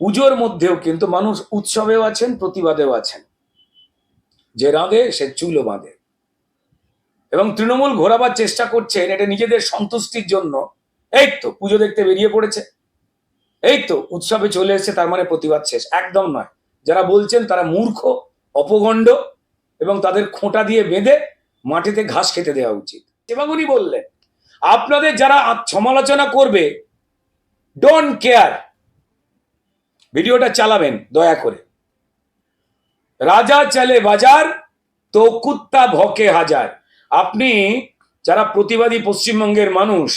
পুজোর মধ্যেও কিন্তু মানুষ উৎসবেও আছেন, প্রতিবাদেও আছেন। যে রাঁধে সে চুলও বাঁধে। এবং তৃণমূল ঘোরাবার চেষ্টা করছেন এটা নিজেদের সন্তুষ্টির জন্য। এই তো পুজো দেখতে বেরিয়ে পড়েছে, এই তো উৎসবে চলে এসেছে, তার মানে প্রতিবাদ শেষ। একদম নয়। যারা বলছেন তারা মূর্খ, অপগণ্ড, এবং তাদের খোঁটা দিয়ে বেঁধে মাটিতে ঘাস খেতে দেওয়া উচিত। এবং উনি বললেন, আপনাদের যারা সমালোচনা করবে, ডোন্ট কেয়ার, ভিডিওটা চালাবেন দয়া করে। রাজা চলে বাজার তো কুত্তা ভকে হাজার। আপনি যারা প্রতিবাদী পশ্চিমবঙ্গের মানুষ,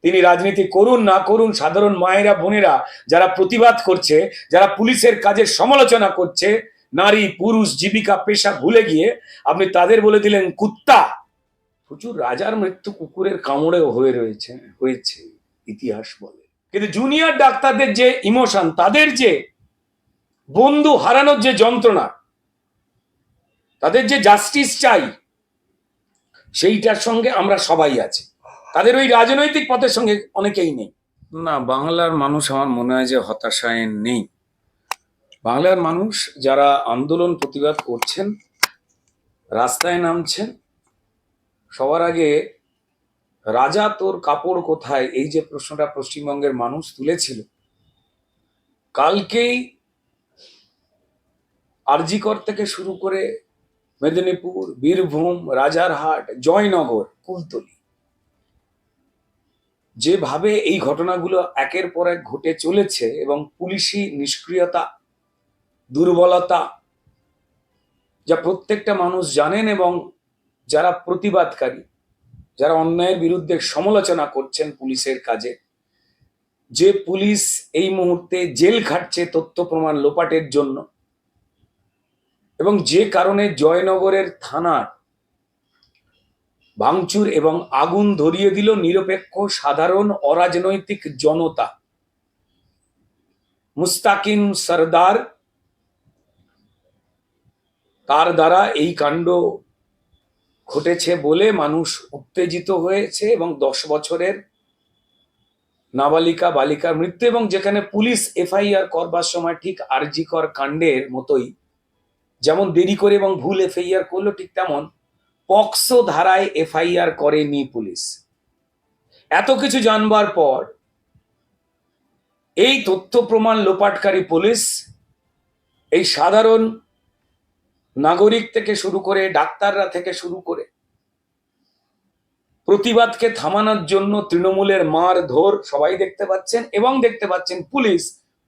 তিনি রাজনীতি করুন না করুন, সাধারণ মায়েরা বোনেরা যারা প্রতিবাদ করছে, যারা পুলিশের কাজের সমালোচনা করছে, নারী পুরুষ জীবিকা পেশা ভুলে গিয়ে আপনি তাদের বলে দিলেন কুত্তা। প্রচুর রাজার মৃত্যু কুকুরের কামড়েও হয়েছে ইতিহাস বলে। কিন্তু জুনিয়র ডাক্তারদের যে ইমোশন, তাদের যে বন্ধু হারানোর যে যন্ত্রণা, তাদের যে জাস্টিস চাই, সেইটার সঙ্গে আমরা সবাই আছি। তাদের ওই রাজনৈতিক পথের সঙ্গে অনেকেই নেই। না, বাংলার মানুষ আমার মনে হয় যে হতাশায় নেই। বাংলার মানুষ যারা আন্দোলন প্রতিবাদ করছেন, রাস্তায় নামছেন, সবার আগে রাজা তোর কাপড় কোথায়, এই যে প্রশ্নটা পশ্চিমবঙ্গের মানুষ তুলেছিল, কালকেই আরজিকর থেকে শুরু করে মেদিনীপুর, বীরভূম, রাজারহাট, জয়নগর, কুলতলি, যেভাবে এই ঘটনাগুলো একের পর এক ঘটে চলেছে এবং পুলিশি নিষ্ক্রিয়তা, দুর্বলতা, যা প্রত্যেকটা মানুষ জানেন, এবং যারা প্রতিবাদকারী, যারা অন্যায়ের বিরুদ্ধে সমালোচনা করছেন পুলিশের কাজে, যে পুলিশ এই মুহূর্তে জেল খাটছে তথ্য প্রমাণ লোপাটের জন্য, এবং যে কারণে জয়নগরের থানার ভাঙচুর এবং আগুন ধরিয়ে দিল নিরপেক্ষ সাধারণ অরাজনৈতিক জনতা। মুস্তাকিম সরদার, তার দ্বারা এই কাণ্ড ঘটেছে বলে মানুষ উত্তেজিত হয়েছে, এবং 10 বছরের নাবালিকা বালিকার মৃত্যু, এবং যেখানে পুলিশ এফআইআর করবার সময় ঠিক আরজিকর কাণ্ডের মতোই যেমন দেরি করে এবং ভুল এফআইআর করলো, ঠিক তেমন পক্সো ধারায় এফআইআর করেনি পুলিশ। এত কিছু জানবার পর এই তথ্য প্রমাণ লোপাটকারী পুলিশ এই সাধারণ নাগরিক থেকে শুরু করে ডাক্তাররা থেকে শুরু করে প্রতিবাদকে থামানোর জন্য তৃণমূলের মারধর সবাই দেখতে পাচ্ছেন, এবং দেখতে পাচ্ছেন পুলিশ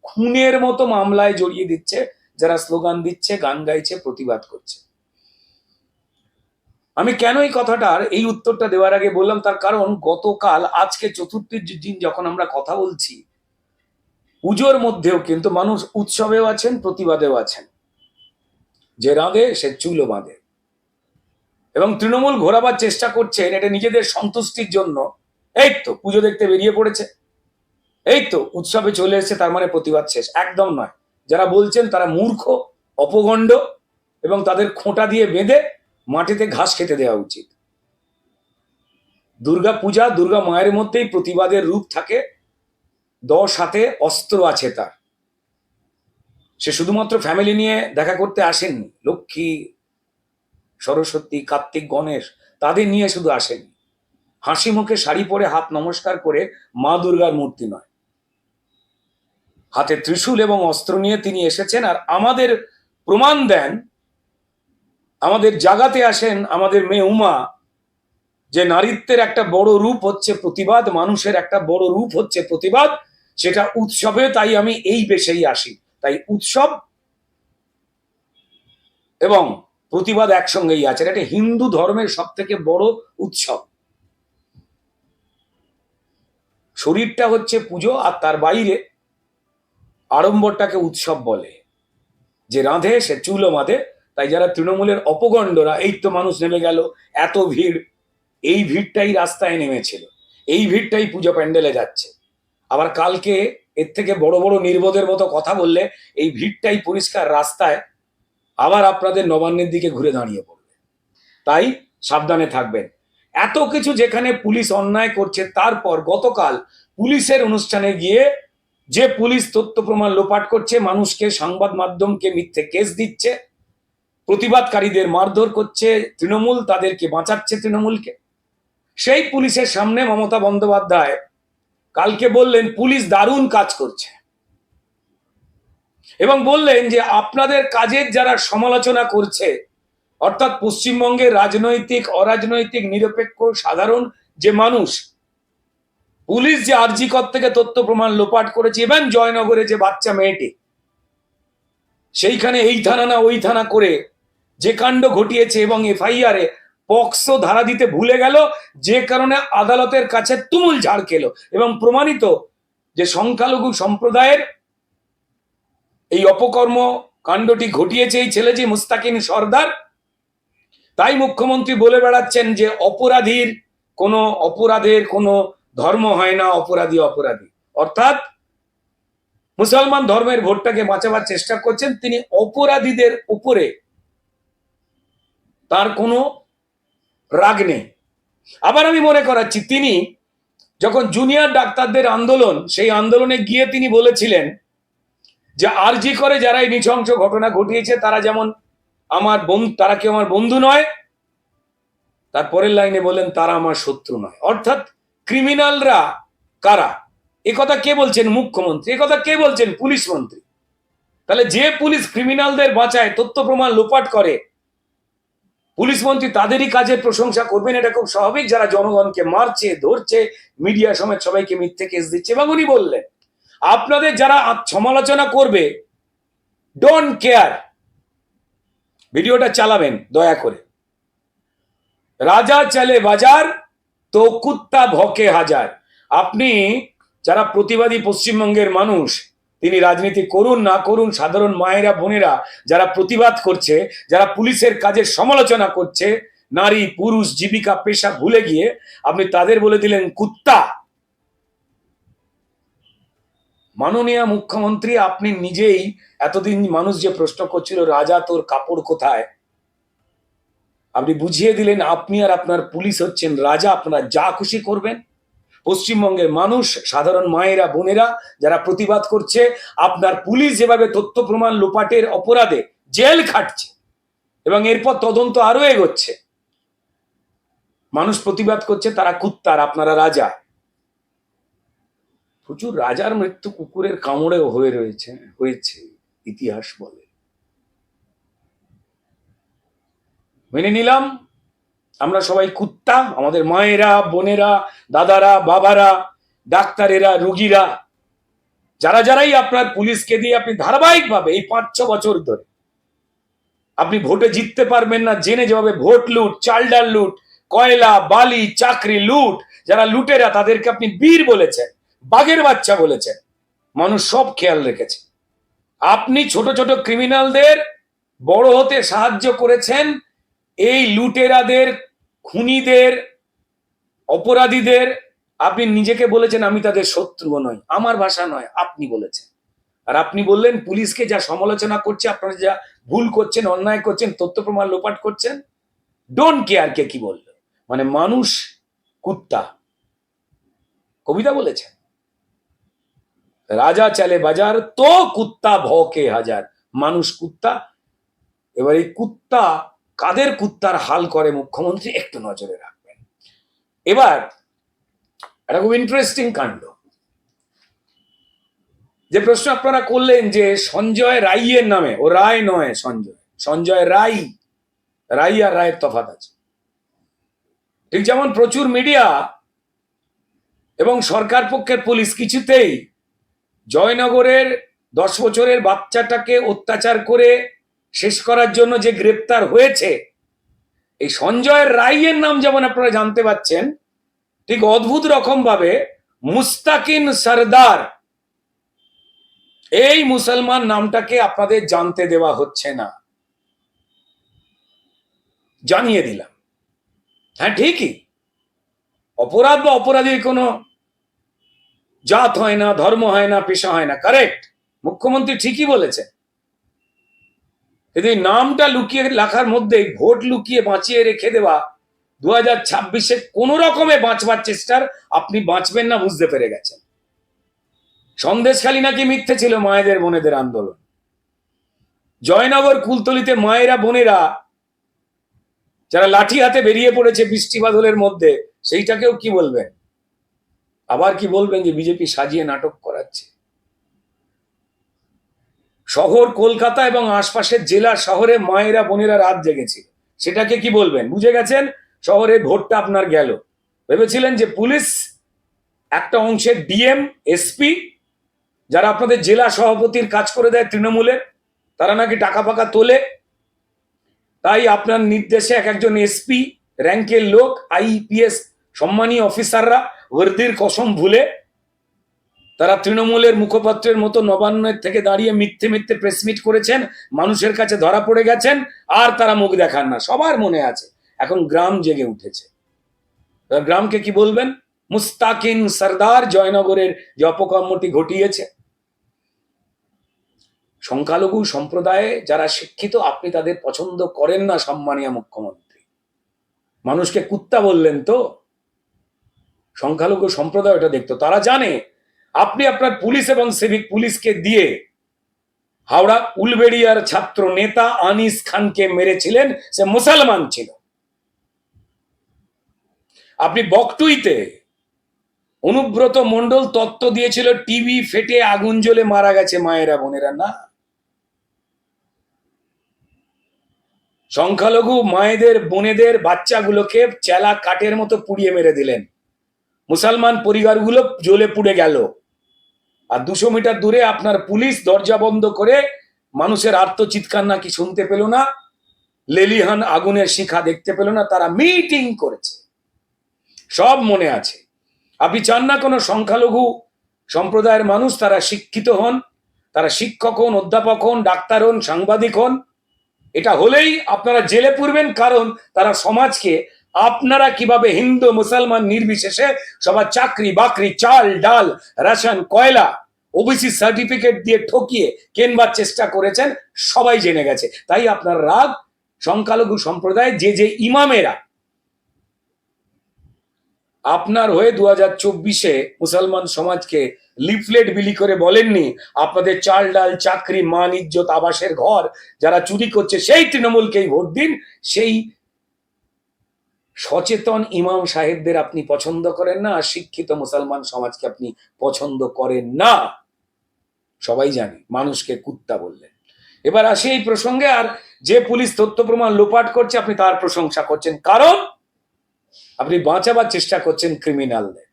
খুনের মতো মামলায় জড়িয়ে দিচ্ছে যারা স্লোগান দিচ্ছে, গান গাইছে, প্রতিবাদ করছে। আমি কেন এই কথাটার এই উত্তরটা দেওয়ার আগে বললাম, তার কারণ গতকাল, আজকে চতুর্থীর দিন যখন আমরা কথা বলছি, পুজোর মধ্যেও কিন্তু মানুষ উৎসবেও আছেন, প্রতিবাদেও আছেন। যে রাঁধে সে চুলও বাঁধে। এবং তৃণমূল ঘোরাবার চেষ্টা করছেন এটা নিজেদের সন্তুষ্টির জন্য। এই তো পুজো দেখতে বেরিয়ে পড়েছে, এই তো উৎসবে চলে এসেছে, তার মানে প্রতিবাদ শেষ। একদম নয়। যারা বলছেন তারা মূর্খ, অপগণ্ড, এবং তাদের খোঁটা দিয়ে বেঁধে মাটিতে ঘাস খেতে দেওয়া উচিত। দুর্গা পূজা, দুর্গা মায়ের মধ্যেই প্রতিবাদের রূপ থাকে। 10 হাতে অস্ত্র আছে তার। সে শুধুমাত্র ফ্যামিলি নিয়ে দেখা করতে আসেননি, লক্ষ্মী, সরস্বতী, কার্তিক, গণেশ, তাদের নিয়ে শুধু আসেননি। হাসি মুখে শাড়ি পরে হাত নমস্কার করে মা দুর্গার মূর্তি নয়, হাতে ত্রিশূল এবং অস্ত্র নিয়ে তিনি এসেছেন। আর আমাদের প্রমাণ দেন, আমাদের জাগাতে আসেন আমাদের মেয়ে উমা, যে নারীত্বের একটা বড় রূপ হচ্ছে প্রতিবাদ, মানুষের একটা বড় রূপ হচ্ছে প্রতিবাদ, সেটা উৎসবে। তাই আমি এই বেশেই আসি। তাই উৎসব এবং প্রতিবাদ একসঙ্গেই আছে। এটা হিন্দু ধর্মের সব থেকে বড় উৎসব। শরীরটা হচ্ছে পুজো, আর তার বাইরে আড়ম্বরটাকে উৎসব বলে। যে রাঁধে সে চুলও বাঁধে। তাই যারা তৃণমূলের অপগণ্ডরা, এই তো মানুষ নেমে গেল, এত ভিড়, এই ভিড়টাই রাস্তায় নেমেছিল, এই ভিড়টাই পুজো প্যান্ডেলে যাচ্ছে। আবার কালকে এর থেকে বড় বড় নির্বোধের মতো কথা বললে এই ভিড়টাই পরিষ্কার রাস্তায় আবার আপনাদের নবান্নের দিকে ঘুরে দাঁড়িয়ে পড়বে। তাই সাবধানে থাকবেন। এত কিছু যেখানে পুলিশ অন্যায় করছে, তারপর গতকাল পুলিশের অনুষ্ঠানে গিয়ে যে পুলিশ তথ্য প্রমাণ লোপাট করছে, মানুষকে, সংবাদ মাধ্যমকে মিথ্যে কেস দিচ্ছে, প্রতিবাদকারীদের মারধর করছে তৃণমূল, তাদেরকে বাঁচাচ্ছে তৃণমূলকে, সেই পুলিশের সামনে মমতা বন্দ্যোপাধ্যায় কালকে বললেন পুলিশ দারুণ কাজ করছে এবং বললেন যে আপনাদের কাজের যারা সমালোচনা করছে, অর্থাৎ পশ্চিমবঙ্গের রাজনৈতিক, অরাজনৈতিক, নিরপেক্ষ সাধারণ যে মানুষ, পুলিশ যে আরজি কর থেকে তথ্য প্রমাণ লোপাট করেছে এবং জয়নগরে যে বাচ্চা মেয়েটি সেইখানে এই থানা না ওই থানা করে যে কাণ্ড ঘটিয়েছে এবং এফআইআর এ পক্সো ধারা দিতে ভুলে গেল, যে কারণে আদালতের কাছে তুমুল ঝাড় খেলো এবং প্রমাণিত যে সংখ্যালঘু সম্প্রদায়ের এই অপকর্ম কাণ্ডটি ঘটিয়েছে এই ছেলে যে মুস্তাকিন সর্দার। তাই মুখ্যমন্ত্রী বলে বেড়াচ্ছেন যে অপরাধের কোনো ধর্ম হয় না, অপরাধী অপরাধী, অর্থাৎ মুসলমান ধর্মের ভোটটাকে বাঁচাবার চেষ্টা করছেন তিনি। অপরাধীদের উপরে তার কোনো রাগ নেই। আবার আমি মনে করাচ্ছি, তিনি যখন জুনিয়র ডাক্তারদের আন্দোলন, সেই আন্দোলনে গিয়ে তিনি বলেছিলেন যে আরজি করে যারা এই নৃশংস ঘটনা ঘটিয়েছে তারা যেমন তারা কেউ আমার বন্ধু নয়, তারপরের লাইনে বলেন তারা আমার শত্রু নয়। অর্থাৎ ক্রিমিনালরা কারা, একথা কে বলছেন? মুখ্যমন্ত্রী। একথা কে বলছেন? পুলিশ মন্ত্রী। তাহলে যে পুলিশ ক্রিমিনালদের বাঁচায়, তথ্য প্রমাণ লোপাট করে, পুলিশ মন্ত্রী তাদেরই কাজের প্রশংসা করবেন? এটা খুব স্বাভাবিক। যারা জনগণকে মারছে, ধরছে, মিডিয়া সমেত সবাইকে মিথ্যে কেস দিচ্ছে। এবং উনি বললেন আপনাদের যারা সমালোচনা করবে, ডোন্ট কেয়ার। ভিডিওটা চালাবেন দয়া করে। রাজা চলে বাজার তো কুত্তা ভকে হাজার। আপনি যারা প্রতিবাদী পশ্চিমবঙ্গের মানুষ, তিনি রাজনীতি করুন না করুন, সাধারণ মায়েরা, বোনেরা যারা প্রতিবাদ করছে, যারা পুলিশের কাজের সমালোচনা করছে, নারী পুরুষ জীবিকা পেশা ভুলে গিয়ে আপনি তাদের বলে দিলেন কুত্তা। মাননীয় মুখ্যমন্ত্রী, আপনি নিজেই এতদিন মানুষ যে প্রশ্ন করছিল রাজা তোর কাপড় কোথায়, আপনি বুঝিয়ে দিলেন আপনি আর আপনার পুলিশ হচ্ছেন রাজা, আপনারা যা খুশি করবেন। পশ্চিমবঙ্গের মানুষ, সাধারণ মায়েরা বোনেরা যারা প্রতিবাদ করছে, আপনার পুলিশ যেভাবে তথ্য প্রমাণ লোপাটের অপরাধে জেল খাটছে এবং এরপর তদন্ত আরো এগোচ্ছে, মানুষ প্রতিবাদ করছে তারা কুত্তার, আপনারা রাজা। প্রচুর রাজার মৃত্যু কুকুরের কামড়ে হয়েছে ইতিহাস বলে। মেনে নিলাম আমরা সবাই কুত্তা, আমাদের মায়েরা, বোনেরা, দাদারা, বাবারা, ডাক্তারেরা, রুগীরা, যারাই আপনার পুলিশকে দিয়ে আপনি ধারাবাহিকভাবে এই 5-6 বছর ধরে আপনি ভোটে জিততে পারবেন না জেনে যেভাবে ভোট লুট, চাল ডাল লুট, কয়লা বালি চাকরি লুট, যারা লুটেরা তাদেরকে আপনি বীর বলেছেন, বাঘের বাচ্চা বলেছেন, মানুষ সব খেয়াল রেখেছে। আপনি ছোট ছোট ক্রিমিনালদের বড় হতে সাহায্য করেছেন, এই লুটেরাদের, খুনিদের, অপরাধীদের আপনি নিজেকে বলেছেন আমি তাদের শত্রু নই। আমার ভাষা নয়, আপনি বলেছেন। আর আপনি বললেন পুলিশকে যা সমালোচনা করছে, আপনারা যা ভুল করছেন, অন্যায় করছেন, তথ্য প্রমাণ লোপাট করছেন, ডোন্ট কেয়ার। কে কি বললো? মানে মানুষ কুত্তা, কবিতা বলেছেন। রাজা চলে বাজার তো কুত্তা ভকে হাজার। মানুষ কুত্তা। এবার এই কুত্তা কাদের কুত্তার হাল করে মুখ্যমন্ত্রী একটু নজরে রাখবেন। এবার একটা খুব ইন্টারেস্টিং কাণ্ড, যে প্রশ্ন আপনারা করলেন যে সঞ্জয় রায়ের নামে, ও রায় নয়, সঞ্জয় রায়, রায় আর রায়ের তফাৎ আছে। ঠিক যেমন প্রচুর মিডিয়া এবং সরকার পক্ষের পুলিশ কিছুতেই জয়নগরের 10 বছরের বাচ্চাটাকে অত্যাচার করে শেষ করার জন্য যে গ্রেপ্তার হয়েছে, এই সঞ্জয় রায়ের নাম যেমন আপনারা জানতে পাচ্ছেন, ঠিক অদ্ভুত রকম ভাবে মুস্তাকিন সর্দার, এই মুসলমান নামটাকে আপনাদের জানতে দেওয়া হচ্ছে না। জানিয়ে দিলাম। হ্যাঁ ঠিকই, অপরাধ বা অপরাধীর কোনো জাত হয় না, ধর্ম হয় না, পেশা হয় না, কারেক্ট, মুখ্যমন্ত্রী ঠিকই বলেছেন। কিন্তু নামটা লুকিয়ে লেখার মধ্যে ভোট লুকিয়ে বাঁচিয়ে রেখে দেওয়া, 2026-এ কোন রকমে বাঁচবার চেষ্টার আপনি বাঁচবেন না বুঝতে পেরে গেছেন। সন্দেশখালী নাকি মিথ্যে ছিল মায়েদের বোনেদের আন্দোলন। জয়নগর কুলতলিতে মায়েরা বোনেরা যারা লাঠি হাতে বেরিয়ে পড়েছে বৃষ্টি বাদলের মধ্যে, সেইটাকেও কি বলবেন? আবার কি বলবেন যে বিজেপি সাজিয়ে নাটক করাচ্ছে? শহর কলকাতা এবং আশপাশের জেলা শহরে মায়েরা বোনেরা রাত জেগেছিল, সেটাকে কি বলবেন? বুঝে গেছেন শহরে ভোটটা আপনার গেল। ভেবেছিলেন যে পুলিশ একটা অংশের ডিএম এসপি যারা আপনাদের জেলা সভাপতির কাজ করে দেয় তৃণমূলের, তারা নাকি টাকা ফাকা তোলে, তাই আপনার নির্দেশে এক একজন এসপি র্যাঙ্কের লোক, আইপিএস সম্মানী অফিসাররা ওয়ার্দির কসম ভুলে তারা তৃণমূলের মুখপাত্রের মতো নবান্নের থেকে দাঁড়িয়ে মিথ্যে মিথ্যে প্রেসমিট করেছেন, মানুষের কাছে ধরা পড়ে গেছেন, আর তারা মুখ দেখান না। সবার মনে আছে। এখন গ্রাম জেগে উঠেছে। গ্রামকে কি বলবেন? মুস্তাকিন সরদার জয়নগরের যে অপকর্মটি ঘটিয়েছে। সংখ্যালঘু সম্প্রদায়ে যারা শিক্ষিত, আপনি তাদের পছন্দ করেন না সম্মানীয় মুখ্যমন্ত্রী। মানুষকে কুত্তা বললেন তো, সংখ্যালঘু সম্প্রদায় ওটা দেখতো। তারা জানে আপনি আপনার পুলিশ এবং সিভিক পুলিশকে দিয়ে হাওড়া উলবেড়িয়ার ছাত্র নেতা আনিস খানকে মেরেছিলেন, সে মুসলমান ছিল। আপনি বকটুইতে অনুব্রত মণ্ডল তত্ত্ব দিয়েছিল টিভি ফেটে আগুন জ্বলে মারা গেছে মায়েরা বোনেরা। না, সংখ্যালঘু মায়েদের বোনেদের বাচ্চাগুলোকে চেলা কাঠের মতো পুড়িয়ে মেরে দিলেন, মুসলমান পরিবারগুলো জ্বলে পুড়ে গেল। আর 200 মিটার দূরে আপনার পুলিশ দরজা বন্ধ করে মানুষের আর্তচিৎকার নাকি শুনতে পেল না, লেলিহান আগুনের শিখা দেখতে পেল না, তারা মিটিং করেছে। সব মনে আছে। আপনি চান না কোনো সংখ্যালঘু সম্প্রদায়ের মানুষ তারা শিক্ষিত হন, তারা শিক্ষক হন, অধ্যাপক হন, ডাক্তার হন, সাংবাদিক হন। এটা হলেই আপনারা জেলে পুরবেন, কারণ তারা সমাজকে আপনারা কিভাবে হিন্দু মুসলমান নির্বিশেষে সবার চাকরি বাকরি, চাল ডাল, রেশন, কয়লা, ওবিসি সার্টিফিকেট দিয়ে ঠকিয়ে কেনবার চেষ্টা করেছেন সবাই জেনে গেছে। তাই আপনার রাগ। সংখ্যালঘু সম্প্রদায় যে ইমামেরা আপনার হয়ে 2024-এ মুসলমান সমাজকে লিফলেট বিলি করে বলেননি আপনাদের চাল ডাল, চাকরি, মান, ইজ্জত, আবাসের ঘর যারা চুরি করছে সেই তৃণমূলকেই ভোট দিন, সেই সচেতন ইমাম সাহেবদের আপনি পছন্দ করেন না, আর শিক্ষিত মুসলমান সমাজকে আপনি পছন্দ করেন না। সবাই জানে। মানুষকে কুত্তা বললেন। এবার আসি এই প্রসঙ্গে। আর যে পুলিশ তথ্য প্রমাণ লোপাট করছে আপনি তার প্রশংসা করছেন, কারণ আপনি বাঁচাবার চেষ্টা করছেন ক্রিমিনালদের।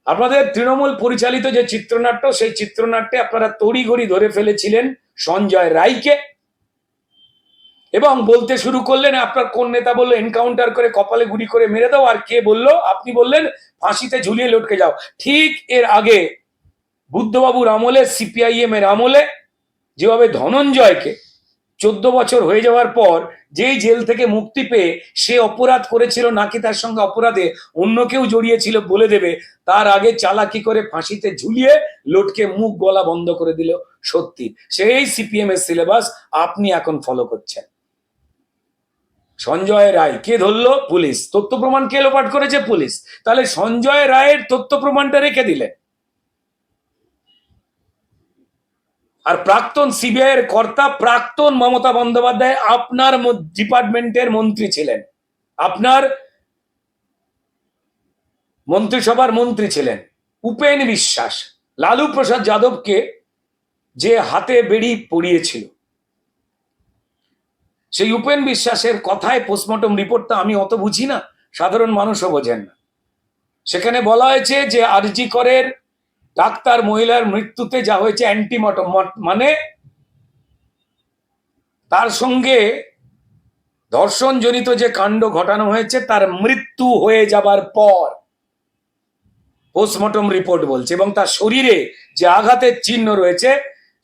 আপনাদের তৃণমূল পরিচালিত যে চিত্রনাট্য, সেই চিত্রনাট্যে আপনারা তড়িঘড়ি ধরে ফেলেছিলেন সঞ্জয় রায়কে এবং বলতে শুরু করলেন, আপনার কোন নেতা বললো এনকাউন্টার করে কপালে গুলি করে মেরে দাও, আর কে বললো? আপনি বললেন ফাঁসিতে ঝুলিয়ে লটকে যাও। ঠিক এর আগে বুদ্ধবাবুর আমলে, সিপিআইএম এর আমলে যেভাবে ধনঞ্জয়কে 14 বছর হয়ে যাওয়ার পর যেই জেল থেকে মুক্তি পেয়ে সে অপরাধ করেছিল নাকি তার সঙ্গে অপরাধে অন্য কেউ জড়িয়েছিল বলে দেবে, তার আগে চালাকি করে ফাঁসিতে ঝুলিয়ে লটকে মুখ গলা বন্ধ করে দিল সত্যি। সেই সিপিএম এর সিলেবাস আপনি এখন ফলো করছেন। সঞ্জয় রায় কে ধরলো? পুলিশ। তথ্য প্রমাণ কে লোপাট করেছে? পুলিশ। তাহলে সঞ্জয় রায়ের তথ্য প্রমাণটা রেখে দিলেন। আর প্রাক্তন সিবিআই এর কর্তা, প্রাক্তন মমতা বন্দ্যোপাধ্যায় আপনার ডিপার্টমেন্টের মন্ত্রী ছিলেন, আপনার মন্ত্রিসভার মন্ত্রী ছিলেন উপেন বিশ্বাস, লালু প্রসাদ যাদবকে যে হাতে বেড়ি পড়িয়েছিল, সেই উপেন বিশ্বাসের কথায় পোস্টমর্টম রিপোর্টটা আমি অত বুঝি না, সাধারণ মানুষও বোঝেন না। সেখানে বলা হয়েছে যে আরজি করের ডাক্তার মহিলার মৃত্যুতে যা হয়েছে অ্যান্টিমর্টম, মানে তার সঙ্গে ধর্ষণজনিত যে কাণ্ড ঘটানো হয়েছে তার মৃত্যু হয়ে যাবার পর পোস্টমর্টম রিপোর্ট বলছে, এবং তার শরীরে যে আঘাতের চিহ্ন রয়েছে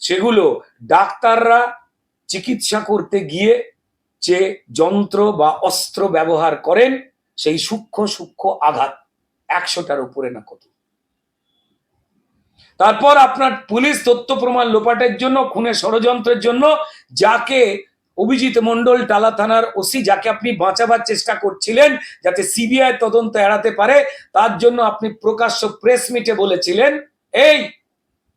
সেগুলো ডাক্তাররা চিকিৎসা করতে গিয়ে যে যন্ত্র বা অস্ত্র ব্যবহার করেন সেই সূক্ষ্ম সূক্ষ্ম আঘাত 100টার উপরে না কত। তারপর আপনার পুলিশ তথ্য প্রমাণ লোপাটের জন্য, খুনের ষড়যন্ত্রের জন্য যাকে অভিজিৎ মণ্ডল টালা থানার ওসি, যাকে আপনি বাঁচাবার চেষ্টা করছিলেন যাতে সিবিআই তদন্ত এড়াতে পারে, তার জন্য আপনি প্রকাশ্য প্রেস মিটে বলেছিলেন এই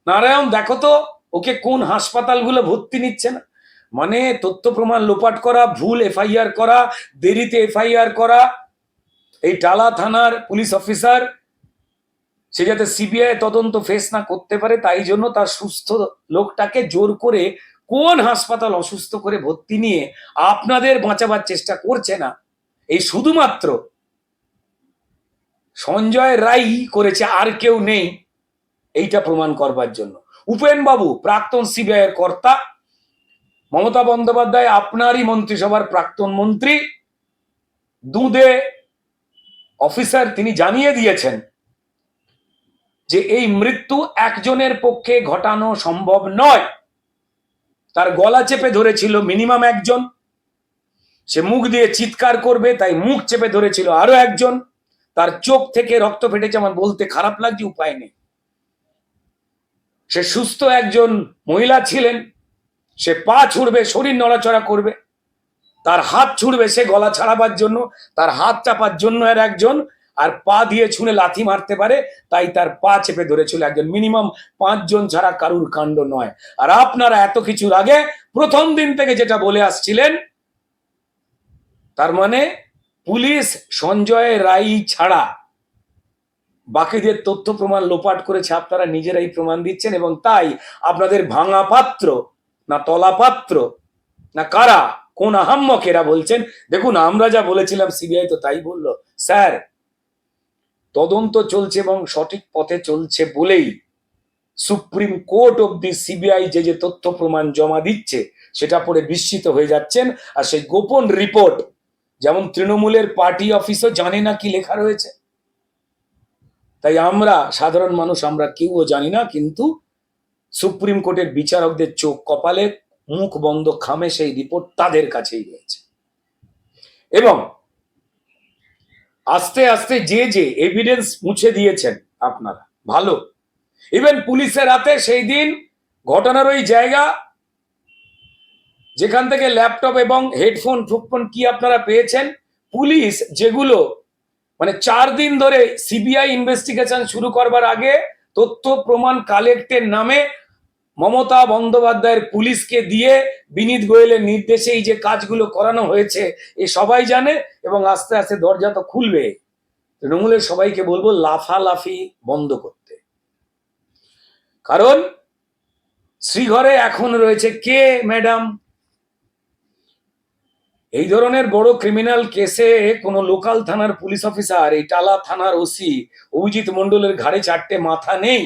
নারায়ণ দেখো তো ওকে কোন হাসপাতালগুলো ভর্তি নিচ্ছে না, মানে তথ্য প্রমাণ লোপাট করা, ভুল এফআইআর করা, দেরিতে এফআইআর করা। এই টালা থানার পুলিশ অফিসার সে যাতে সিবিআই তদন্ত ফেস না করতে পারে তাই জন্য তার সুস্থ লোকটাকে জোর করে কোন হাসপাতাল অসুস্থ করে ভর্তি নিয়ে আপনাদের বাঁচাবার চেষ্টা করছে না, এই শুধুমাত্র সঞ্জয় রায় করেছে, আর কেউ নেই এইটা প্রমাণ করবার জন্য। উপেন বাবু প্রাক্তন সিবিআই এর কর্তা, মমতা বন্দ্যোপাধ্যায় আপনারই মন্ত্রিসভার প্রাক্তন মন্ত্রী, দুধে অফিসার, তিনি জানিয়ে দিয়েছেন যে এই মৃত্যু একজনের পক্ষে ঘটানো সম্ভব নয়। তার গলা চেপে ধরেছিল মিনিমাম একজন, সে মুখ দিয়ে চিৎকার করবে তাই মুখ চেপে ধরেছিল আরো একজন, তার চোখ থেকে রক্ত ফেটেছে, আমার বলতে খারাপ লাগছে, উপায় নেই। সে সুস্থ একজন মহিলা ছিলেন, সে পা ছুড়বে, শরীর নড়াচড়া করবে, তার হাত ছুড়বে সে গলা ছাড়াবার জন্য, তার হাত চাপার জন্য আর একজন, আর পা দিয়ে ছুঁড়ে লাথি মারতে পারে তাই তার পা চেপে ধরেছিল একজন। মিনিমাম 5 জন ছাড়া কারুর কাণ্ড নয়। আর আপনারা এত কিছুর আগে প্রথম দিন থেকে যেটা বলে আসছিলেন, তার মানে পুলিশ সঞ্জয় রায় ছাড়া বাকিদের তথ্য প্রমাণ লোপাট করেছে, আপনারা নিজেরাই প্রমাণ দিচ্ছেন। এবং তাই আপনাদের ভাঙা পাত্র না তলা পাত্র না কারা, কোন আহাম্মকেরা বলছেন, দেখুন আমরা যা বলেছিলাম সিবিআই তো তাই বললো। স্যার তদন্ত চলছে এবং সঠিক পথে চলছে বলেই সুপ্রিম কোর্ট অব্দি সিবিআই যে যে তথ্য প্রমাণ জমা দিচ্ছে সেটা পড়ে বিস্মিত হয়ে যাচ্ছেন। আর সেই গোপন রিপোর্ট, যেমন তৃণমূলের পার্টি অফিসও জানে না কি লেখা রয়েছে, তাই আমরা সাধারণ মানুষ আমরা কেউও জানি না, কিন্তু সুপ্রিম কোর্টের বিচারকদের চোখ কপালে, মুখ বন্ধ খামে সেই রিপোর্ট তাদের কাছেই রয়েছে। এবং আস্তে আস্তে যে যে এভিডেন্স মুছে দিয়েছেন আপনারা, ভালো। ইভেন পুলিশের হাতে সেই দিন ঘটনার ওই জায়গা যেখান থেকে ল্যাপটপ এবং হেডফোন ফুটফোন কি আপনারা পেয়েছেন, পুলিশ যেগুলো মানে 4 দিন ধরে সিবিআই ইনভেস্টিগেশন শুরু করবার আগে তথ্য প্রমাণ কালেক্টের নামে মমতা বন্দ্যোপাধ্যায়ের পুলিশকে দিয়ে বিনীত গোয়েলের নির্দেশে এই যে কাজগুলো করানো হয়েছে এ সবাই জানে। এবং আস্তে আস্তে দরজা তো খুলবে। তৃণমূলের সবাইকে বলবো লাফালাফি বন্ধ করতে, কারণ শ্রীঘরে এখন রয়েছে কে ম্যাডাম। এই ধরনের বড় ক্রিমিনাল কেসে কোনো লোকাল থানার পুলিশ অফিসার, এই টালা থানার ওসি অভিজিৎ মন্ডলের ঘাড়ে 4টে মাথা নেই,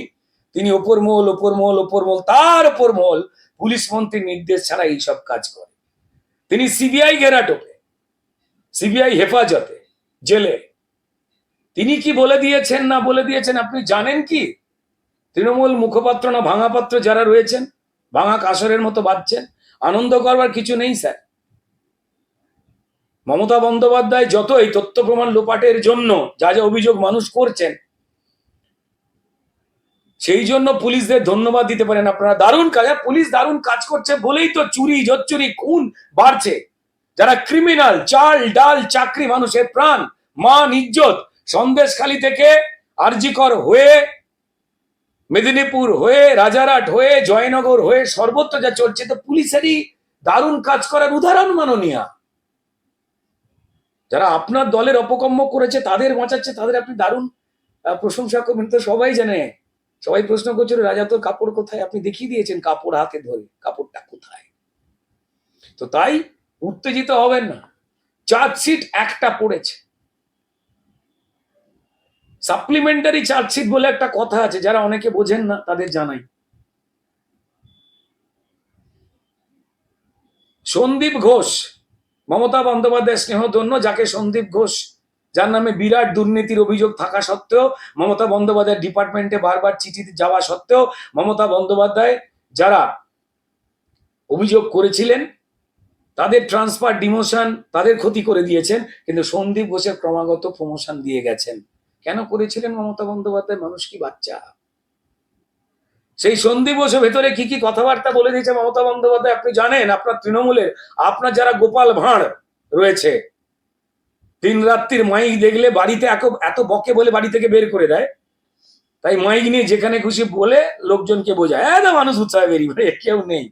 তিনি ওপর মহল ওপর মহল ওপর মহল তার ওপর মহল পুলিশ মন্ত্রীর নির্দেশ ছাড়া এইসব কাজ করে। তিনি সিবিআই ঘেরাটোপে, সিবিআই হেফাজতে, জেলে। তিনি কি বলে দিয়েছেন না বলে দিয়েছেন আপনি জানেন কি? তৃণমূল মুখপাত্র না ভাঙা পাত্র যারা রয়েছেন, ভাঙা কাসরের মতো বাজছেন, আনন্দ করবার কিছু নেই স্যার। মমতা বন্দ্যোপাধ্যায় যত এই তথ্য প্রমাণ লোপাটের জন্য যা যা অভিযোগ মানুষ করছেন, সেই জন্য পুলিশদের ধন্যবাদ দিতে পারেন আপনারা। দারুণ কাজ, পুলিশ দারুণ কাজ করছে বলেই তো চুরি জচ্চুরি খুন বাড়ছে। যারা ক্রিমিনাল, চাল ডাল চাকরি, মানুষের প্রাণ মান ইজ্জত, সন্দেশখালী থেকে আরজিকর হয়ে মেদিনীপুর হয়ে রাজারহাট হয়ে জয়নগর হয়ে সর্বত্র যা চলছে, তো পুলিশেরই দারুণ কাজ করার উদাহরণ মাননীয়া। যারা আপনার দলের অপকর্ম করেছে তাদের বাঁচাচ্ছে, তাদের আপনি দারুণ প্রশংসা করবেন। তো সবাই জানে, সবাই প্রশ্ন করছিল রাজা তোর কাপড় কোথায়, আপনি দেখিয়ে দিয়েছেন কাপড় হাতে ধরে, কাপড়টা কোথায়। তো তাই উত্তেজিত হবেন না, চার্জশিট একটা পড়েছে, সাপ্লিমেন্টারি চার্জশিট বলে একটা কথা আছে, যারা অনেকে বোঝেন না তাদের জানাই। সন্দীপ ঘোষ, মমতা বন্দ্যোপাধ্যায় স্নেহধন্য, যাকে সন্দীপ ঘোষ, যার নামে বিরাট দুর্নীতির অভিযোগ থাকা সত্ত্বেও, মমতা বন্দ্যোপাধ্যায় ডিপার্টমেন্টে বারবার চিঠি যাওয়া সত্ত্বেও, মমতা বন্দ্যোপাধ্যায় যারা অভিযোগ করেছিলেন তাদের ট্রান্সফার ডিমোশন, তাদের ক্ষতি করে দিয়েছেন, কিন্তু সন্দীপ ঘোষের ক্রমাগত প্রমোশন দিয়ে গেছেন। কেন করেছিলেন মমতা বন্দ্যোপাধ্যায়? মানুষ কি বাচ্চা? সেই সন্দীপ ঘোষের ভেতরে কি কি কথাবার্তা বলে দিয়েছে মমতা বন্দ্যোপাধ্যায় আপনি জানেন? আপনার তৃণমূলের, আপনার যারা গোপাল ভাঁড় রয়েছে, দিন রাত্রির মাইক দেখলে বাড়িতে এত বকে বলে বাড়ি থেকে বের করে দেয়। তাই মাইক নিয়ে যেখানে খুশি বলে লোকজনকে বোঝায়, হ্যাঁ না মানুষ উৎসাহে বেরিয়ে পড়ে, কেউ নেই,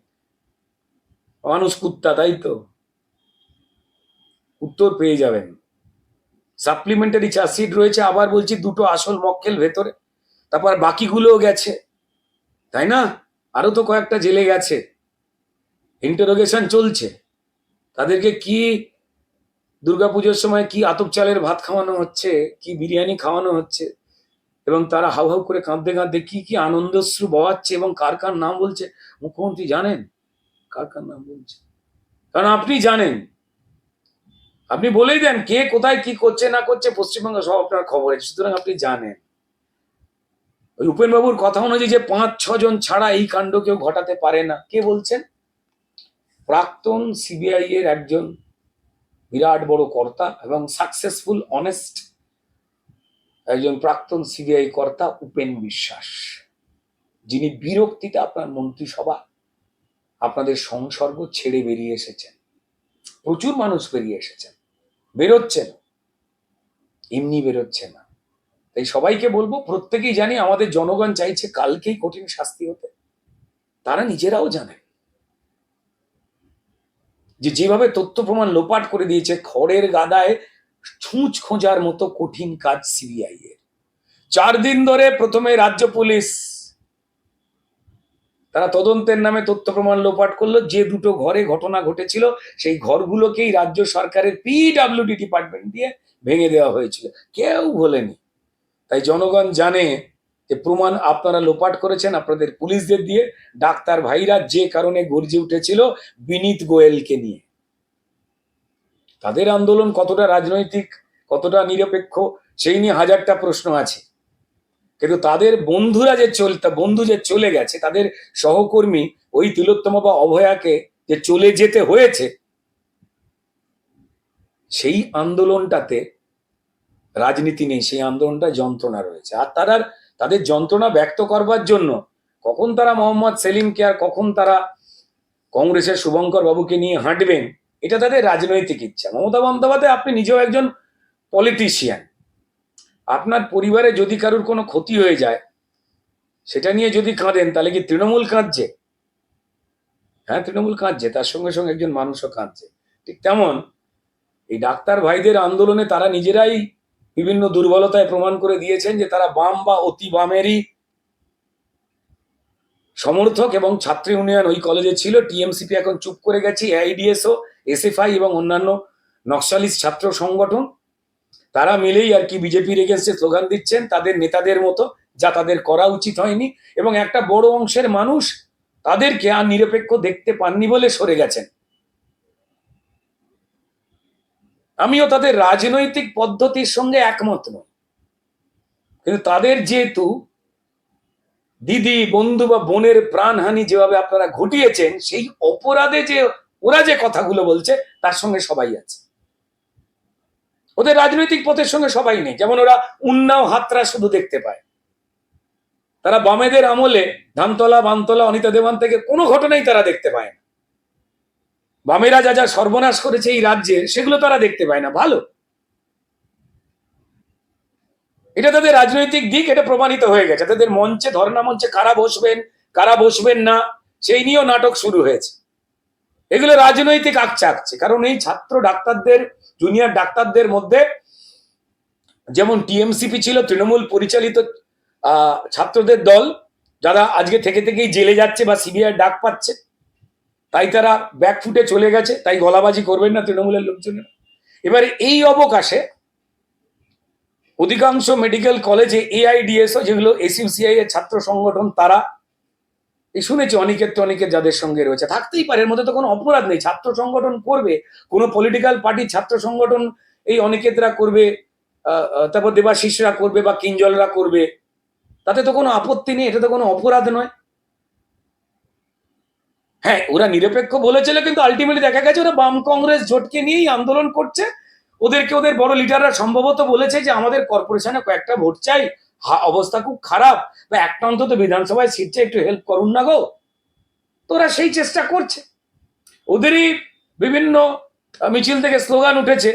মানুষ কুত্তা, তাই তো। উত্তর পেয়ে যাবেন। সাপ্লিমেন্টারি চার্জশিট রয়েছে, আবার বলছি, দুটো আসল মক্কেল ভেতরে, তারপর বাকিগুলোও গেছে, তাই না? আরো তো কয়েকটা জেলে গেছে, ইন্টারোগেশন চলছে। তাদেরকে কি দুর্গাপুজোর সময় কি আতপ চালের ভাত খাওয়ানো হচ্ছে, কি বিরিয়ানি খাওয়ানো হচ্ছে, এবং তারা হাউ হাউ করে কাঁদতে কাঁদতে কি কি আনন্দশ্রু বওয়াচ্ছে, এবং কার কার নাম বলছে। মুখ্যমন্ত্রী জানেন কার কার নাম বলছে? কারণ আপনি জানেন, আপনি বলেই দেন কে কোথায় কি করছে না করছে, পশ্চিমবঙ্গ সব আপনার খবর আছে, সুতরাং আপনি জানেন। ওই উপেন বাবুর কথা অনুযায়ী যে 5-6 জন ছাড়া এই কাণ্ড কেউ ঘটাতে পারে না, কে বলছেন? প্রাক্তন সিবিআই এর একজন বিরাট বড় কর্তা এবং সাকসেসফুল অনেস্ট একজন প্রাক্তন সিবিআই কর্তা, উপেন বিশ্বাস, যিনি বিরক্তিতে আপনার মন্ত্রিসভা, আপনাদের সংসর্গ ছেড়ে বেরিয়ে এসেছেন। প্রচুর মানুষ বেরিয়ে এসেছেন, বেরোচ্ছেন, এমনি বেরোচ্ছে না। তাই সবাইকে বলবো, প্রত্যেকেই জানি আমাদের জনগণ চাইছে কালকেই কঠিন শাস্তি হতে। তারা নিজেরাও জানেন যে যেভাবে তথ্য প্রমাণ লোপাট করে দিয়েছে, খড়ের গাদায় ছুঁচ খোঁজার মতো কঠিন কাজ সিবিআই এর। 4 দিন ধরে প্রথমে রাজ্য পুলিশ তারা তদন্তের নামে তথ্য প্রমাণ লোপাট করলো। যে দুটো ঘরে ঘটনা ঘটেছিল সেই ঘরগুলোকেই রাজ্য সরকারের পিডব্লিউডি ডিপার্টমেন্ট দিয়ে ভেঙে দেওয়া হয়েছিল, কেউ বলেনি। তাই জনগণ জানে যে প্রমাণ আপনারা লোপাট করেছেন আপনাদের পুলিশদের দিয়ে। ডাক্তার ভাইরা যে কারণে গর্জে উঠেছিল বিনীত গোয়েলকে নিয়ে, তাদের আন্দোলন কতটা রাজনৈতিক, কতটা নিরপেক্ষ, সেই নিয়ে হাজারটা প্রশ্ন আছে। কিন্তু তাদের বন্ধুরা বন্ধু যে চলে গেছে, তাদের সহকর্মী ওই তিলোত্তমা বা অভয়াকে যে চলে যেতে হয়েছে, সেই আন্দোলনটাতে রাজনীতি নেই, সেই আন্দোলনটা যন্ত্রণা রয়েছে। আর তাদের যন্ত্রণা ব্যক্ত করবার জন্য কখন তারা মোহাম্মদ সেলিমকে আর কখন তারা কংগ্রেসের শুভঙ্কর বাবুকে নিয়ে হাঁটবেন, এটা তাদের রাজনৈতিক ইচ্ছা। মমতা বন্দ্যোপাধ্যায়, আপনি নিজেও একজন পলিটিশিয়ান, আপনার পরিবারে যদি কারুর কোনো ক্ষতি হয়ে যায় সেটা নিয়ে যদি কাঁদেন, তাহলে কি তৃণমূল কাঁদছে? হ্যাঁ, তৃণমূল কাঁদছে, তার সঙ্গে সঙ্গে একজন মানুষও কাঁদছে। ঠিক তেমন এই ডাক্তার ভাইদের আন্দোলনে তারা নিজেরাই বিভিন্ন দুর্বলতায় প্রমাণ করে দিয়েছেন যে তারা বাম বা অতি বামেরই সমর্থক, এবং ছাত্র ইউনিয়ন ওই কলেজে ছিল। টিএমসিপি এখন চুপ করে গেছে, এআইডিএসও, এসএফআই এবং অন্যান্য নকশালিস্ট ছাত্র সংগঠন, তারা মিলেই আর কি বিজেপির এগেন্সে স্লোগান দিচ্ছেন তাদের নেতাদের মতো, যা তাদের করা উচিত হয়নি। এবং একটা বড় অংশের মানুষ তাদেরকে আর নিরপেক্ষ দেখতে পাননি বলে সরে গেছেন। আমিও তাদের রাজনৈতিক পদ্ধতির সঙ্গে একমত নই, কিন্তু তাদের যেহেতু দিদি, বন্ধু বা বোনের প্রাণহানি যেভাবে আপনারা ঘটিয়েছেন, সেই অপরাধে যে ওরা যে কথাগুলো বলছে তার সঙ্গে সবাই আছে। ওদের রাজনৈতিক পথের সঙ্গে সবাই নেই। যেমন ওরা উন্নাও হাতরা শুধু দেখতে পায়। তারা বামেদের আমলে ধানতলা, বানতলা, অনিতা দেওয়ান থেকে কোনো ঘটনাই তারা দেখতে পায় না। বামেরা যা যা সর্বনাশ করেছে এই রাজ্যের, সেগুলো তারা দেখতে পায় না। ভালো, এটা তাদের রাজনৈতিক দিক, এটা প্রমাণিত হয়ে গেছে। তাদের মঞ্চে, ধর্ণা মঞ্চে কারা বসবেন না, সেই নিয়েও নাটক শুরু হয়েছে। এগুলো রাজনৈতিক আকছে আকছে। কারণ এই ছাত্র ডাক্তারদের, জুনিয়র ডাক্তারদের মধ্যে যেমন টিএমসিপি ছিল, তৃণমূল পরিচালিত ছাত্রদের দল, যারা আজকে থেকে থেকেই জেলে যাচ্ছে বা সিবিআই ডাক পাচ্ছে, তাই তারা ব্যাকফুটে চলে গেছে। তাই গলাবাজি করবেন না তৃণমূলের লোকজনের। এবারে এই অবকাশে অধিকাংশ মেডিকেল কলেজে এআইডিএসও, যেগুলো এসইউসিআই এর ছাত্র সংগঠন, তারা এই শুনেছি অনেকের যাদের সঙ্গে রয়েছে, থাকতেই পারে, এর মধ্যে তো কোনো অপরাধ নেই। ছাত্র সংগঠন করবে, কোনো পলিটিক্যাল পার্টির ছাত্র সংগঠন এই অনিকেতরা করবে, তারপর দেবাশিসরা করবে বা কিঞ্জলরা করবে, তাতে তো কোনো আপত্তি নেই, এটা তো কোনো অপরাধ নয়। হ্যাঁ, ওরা নিরপেক্ষ বলেছিল, কিন্তু আলটিমেটলি দেখা গেছে ওরা বাম কংগ্রেস জোটকে নিয়েই আন্দোলন করছে। ওদেরকে ওদের বড় লিডাররা সম্ভবত বলেছে যে আমাদের কর্পোরেশনে কয়েকটা ভোট চাই, অবস্থা খুব খারাপ, বা একটা অন্তত বিধানসভায় সিট চাই, একটু হেল্প করুন না গো। তো ওরা সেই চেষ্টা করছে। ওদেরই বিভিন্ন মিছিল থেকে স্লোগান উঠেছে,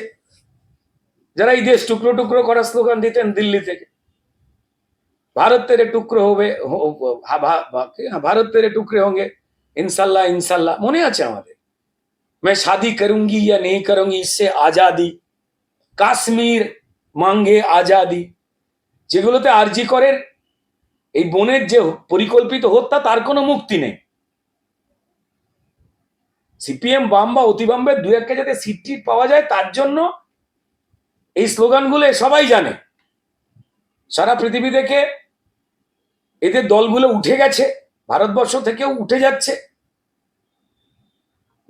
যারা এই দেশ টুকরো টুকরো করার স্লোগান দিতেন দিল্লি থেকে। भारत तेरे टुकड़े होवे भारत तेरे टुकड़े होंगे इंशाल्लाह इंशाल्लाह মনে আছে আমাদের मैं शादी करूंगी या नहीं करूंगी इससे आजादी কাশ্মীর মাঙ্গে আজাদি যেগুলোতে আরজি করের এই বোনের যে পরিকল্পিত হত্যা তার কোনো মুক্তি নেই সিপিএম বাম বা অতিবামে দু একটা যাতে সিট টিট পাওয়া যায় তার জন্য এই স্লোগানগুলো সবাই জানে সারা পৃথিবী থেকে এদের দলগুলো উঠে গেছে ভারতবর্ষ থেকেও উঠে যাচ্ছে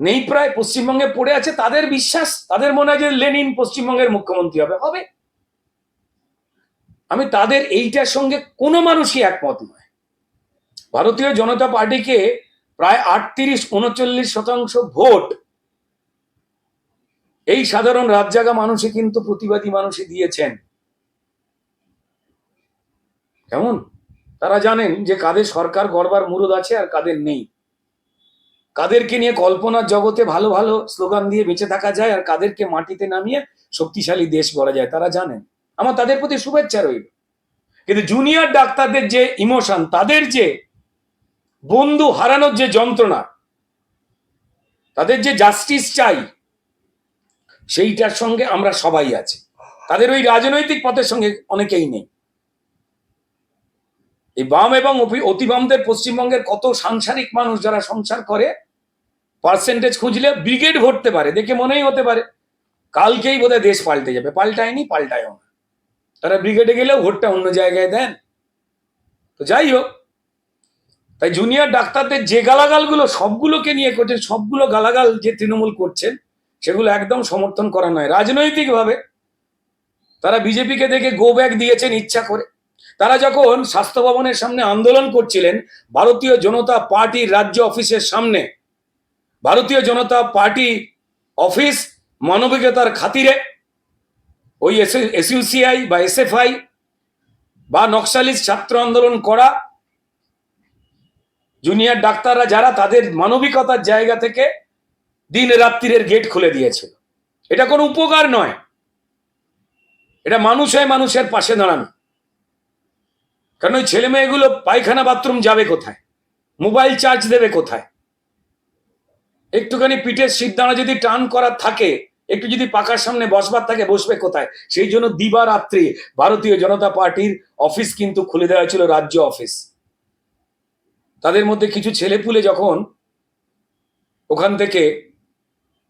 নেই প্রায় পশ্চিমবঙ্গে পড়ে আছে তাদের বিশ্বাস তাদের মনে হয় যে লেনিন পশ্চিমবঙ্গের মুখ্যমন্ত্রী হবে হবে আমি তাদের এইটার সঙ্গে কোনো মানুষই একমত নয় ভারতীয় জনতা পার্টিকে প্রায় 38-39% ভোট এই সাধারণ রাত জাগা মানুষই কিন্তু প্রতিবাদী মানুষই দিয়েছেন কেমন তারা জানেন যে কাদের সরকার গড়বার মুরুদ আছে আর কাদের নেই কাদেরকে নিয়ে কল্পনার জগতে ভালো ভালো স্লোগান দিয়ে বেঁচে থাকা যায় আর কাদেরকে মাটিতে নামিয়ে শক্তিশালী দেশ গড়া যায় তারা জানেন আমার তাদের প্রতি শুভেচ্ছা রইল কিন্তু জুনিয়র ডাক্তারদের যে ইমোশন তাদের যে বন্ধু হারানোর যে যন্ত্রণা তাদের যে জাস্টিস চাই সেইটার সঙ্গে আমরা সবাই আছি তাদের ওই রাজনৈতিক পথের সঙ্গে অনেকেই নেই এই বাম এবং অতিবামদের পশ্চিমবঙ্গের কত সাংসারিক মানুষ যারা সংসার করে পার্সেন্টেজ খুঁজলে ব্রিগেড ভরতে পারে দেখে মনেই হতে পারে কালকেই বোধহয় দেশ পাল্টে যাবে পাল্টায়নি পাল্টায়ও না তারা ব্রিগেডে গেলেও ভোটটা অন্য জায়গায় দেন তো যাই হোক তাই জুনিয়র ডাক্তারদের যে গালাগালগুলো সবগুলোকে নিয়ে করছেন সবগুলো গালাগাল যে তৃণমূল করছেন সেগুলো একদম সমর্থন করা নয় রাজনৈতিকভাবে তারা বিজেপিকে দেখে গো ব্যাক দিয়েছেন ইচ্ছা করে তারা যখন স্বাস্থ্য ভবনের সামনে আন্দোলন করছিলেন ভারতীয় জনতা পার্টির রাজ্য অফিসের সামনে ভারতীয় জনতা পার্টি অফিস মানবিকতার খাতিরে ওই এসইউসিআই বা এসএফআই বা নকশালিস্ট ছাত্র আন্দোলন করা জুনিয়র ডাক্তাররা যারা তাদের মানবিকতার জায়গা থেকে দিন রাত্রির গেট খুলে দিয়েছিল এটা কোনো উপকার নয় এটা মানুষ হয় মানুষের পাশে দাঁড়ানো কারণ ওই ছেলে মেয়েগুলো পায়খানা বাথরুম যাবে কোথায় মোবাইল চার্জ দেবে কোথায় একটুখানি পিঠের সিদ্ধানা যদি টান করার থাকে একটু যদি পাকার সামনে বসবার থাকে বসবে কোথায় সেই জন্য দিবারাত্রি ভারতীয় জনতা পার্টির অফিস কিন্তু খুলে দেওয়া ছিল রাজ্য অফিস তাদের মধ্যে কিছু ছেলেপুলে যখন ওখান থেকে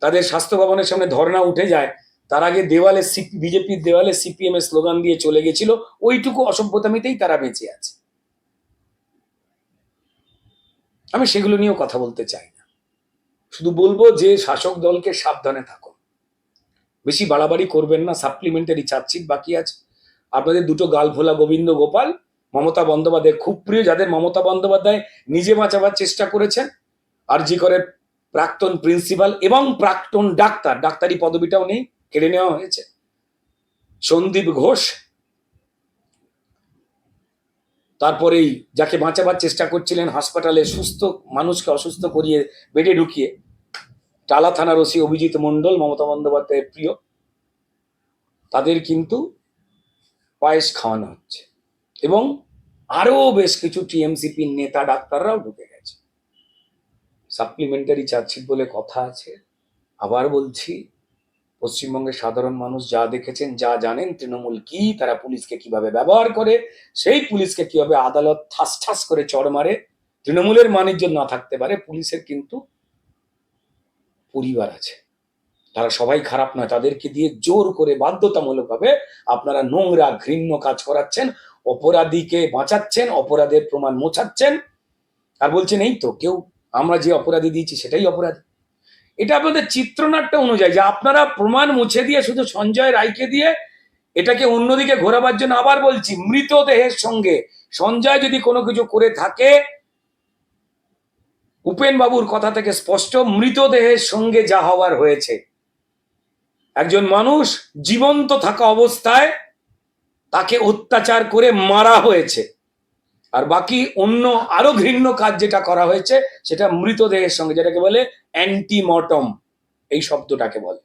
তাদের স্বাস্থ্য ভবনের সামনে ধর্ণা উঠে যায় তার আগে দেওয়ালে বিজেপির দেওয়ালে সিপিএম এর স্লোগান দিয়ে চলে গেছিল ওইটুকু অসভ্যতামিতেই তারা বেঁচে আছে আমি সেগুলো নিয়েও কথা বলতে চাই না শুধু বলবো যে শাসক দলকে সাবধানে থাকুন বেশি বাড়াবাড়ি করবেন না সাপ্লিমেন্টারি চার্জশিট বাকি আছে আপনাদের দুটো গাল ভোলা গোবিন্দ গোপাল মমতা বন্দ্যোপাধ্যায় খুব প্রিয় যাদের মমতা বন্দ্যোপাধ্যায় নিজে বাঁচাবার চেষ্টা করেছেন আরজি করে প্রাক্তন প্রিন্সিপাল এবং প্রাক্তন ডাক্তার ডাক্তারি পদবিটাও নেই কেড়ে নেওয়া হয়েছে সন্দীপ ঘোষ তারপরেই যাকে বাঁচাবার চেষ্টা করছিলেন হাসপাতালে সুস্থ মানুষকে অসুস্থ করিয়ে বেডে ঢুকিয়ে টালা থানার ওসি অভিজিৎ মণ্ডল মমতা বন্দ্যোপাধ্যায়ের প্রিয় তাদের কিন্তু পায়েস খাওয়ানো হচ্ছে এবং আরো বেশ কিছু টিএমসিপি নেতা ডাক্তাররাও ঢুকে গেছে সাপ্লিমেন্টারি চার্জশিট বলে কথা আছে আবার বলছি পশ্চিমবঙ্গের সাধারণ মানুষ যা দেখেছেন যা জানেন তৃণমূল কি তারা পুলিশকে কিভাবে ব্যবহার করে সেই পুলিশকে কিভাবে আদালত ঠাস ঠাস করে চড় মারে তৃণমূলের মানিজ্য না থাকতে পারে পুলিশের কিন্তু পরিবার আছে তারা সবাই খারাপ নয় তাদেরকে দিয়ে জোর করে বাধ্যতামূলকভাবে আপনারা নোংরা ঘৃণ্য কাজ করাচ্ছেন অপরাধীকে বাঁচাচ্ছেন অপরাধের প্রমাণ মোছাচ্ছেন আর বলছেন এই তো কেউ আমরা যে অপরাধী দিয়েছি সেটাই অপরাধী এটা আপনাদের চিত্রনাট্য অনুযায়ী যে আপনারা প্রমাণ মুছে দিয়ে শুধু সঞ্জয় রায়কে দিয়ে এটাকে অন্যদিকে ঘোরাবার জন্য আবার বলছি মৃতদেহের সঙ্গে সঞ্জয় যদি কোনো কিছু করে থাকে উপেন বাবুর কথা থেকে স্পষ্ট মৃতদেহের সঙ্গে যা হওয়ার হয়েছে একজন মানুষ জীবন্ত থাকা অবস্থায় তাকে অত্যাচার করে মারা হয়েছে আর বাকি অন্য আরো ঘৃণ্য কাজ যেটা করা হয়েছে সেটা মৃতদেহের সঙ্গে যেটাকে বলে অ্যান্টিমর্টম এই শব্দটাকে বলে